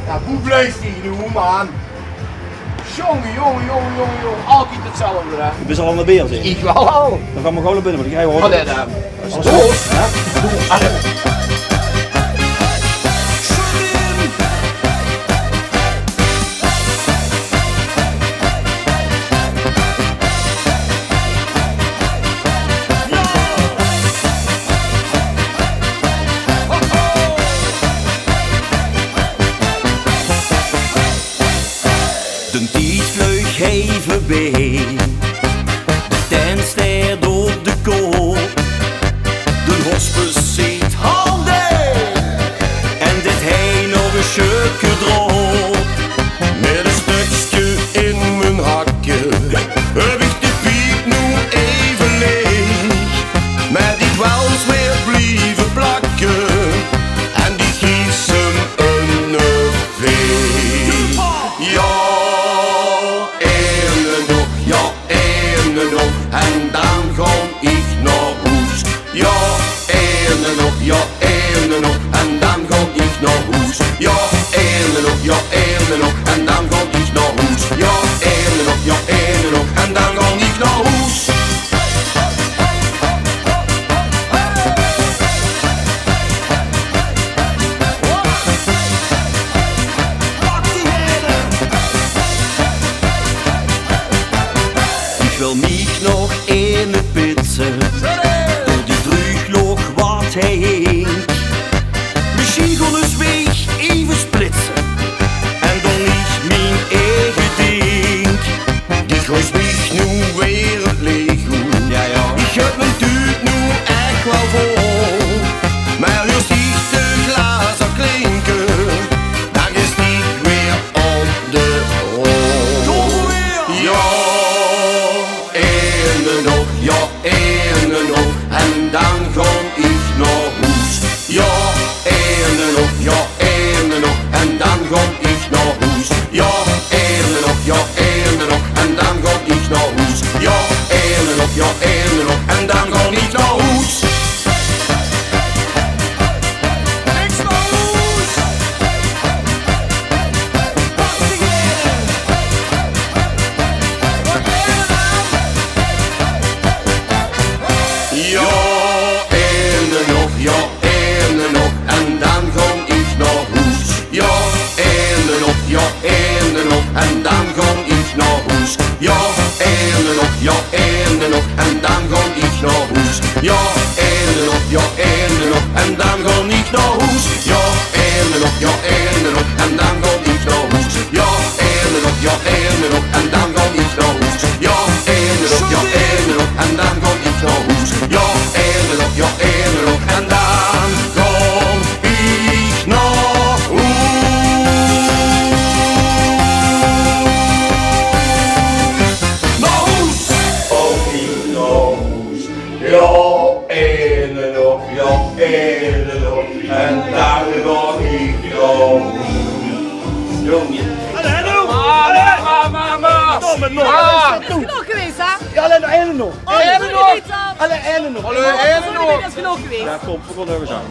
Ja, hoe blijft die nu, man? Jongen. Altijd hetzelfde, hè? Je bent al aan de beer, zeg. Ik wel al. Dan gaan we gewoon naar binnen, want ik ga je Wat horen. is dat? Alles goed? Ja? De tijd vleug even bij, de tent staat op de koop, de hospes zit handen en dit heen nog een stukje droog. Met een stukje in mijn hakje heb ik de piep nu even leeg, maar die wals weer blijven plakken en die gießen een veeg. Ja. En dan ga ik naar huis. Ja, ene nog, en dan ga ik naar huis. Ja, ene nog, en dan ga ik naar huis. Ja, ene nog, en dan ga ik naar huis. Ik wil mij nog in het pitsen, door die drugloog wat hij hinkt. Misschien gewoon eens weg even splitsen, en dan niet mijn eigen ding. Die gooit mich nu weer het Lego. Ik heb mijn duurt nu echt wel vol, maar je ziet de glazen klinken, dan is die weer op de rol. Ene nog, en dan ga ik naar huis. Ja, ene nog, en dan ga ik naar huis. Ja, ene nog, en dan ga ik naar huis. Ja, ene nog, en dan ga ik naar huis. Ene nog, en dan ga ik naar huis. Ja, ene nog, en dan ga ik naar huis. Ja, ene nog, en dan ga ik naar huis. Ja, ene nog, en dan ga ik naar huis. Ja, ene nog, en dan ga ik naar huis. Ja, ene nog, en dan ga ik naar huis. Ja, ene nog, en dan ga ik naar huis. Ja, ene nog, en dan ga ik naar huis. Ene nog, en dan ga ik naar huis. Jongen. Mama! Is genoeg geweest, hè? Ja, alleen nog één nog. Alleen nog. Alleen één nog. Dat is genoeg geweest. Ja, kom, we gaan nog eens aan.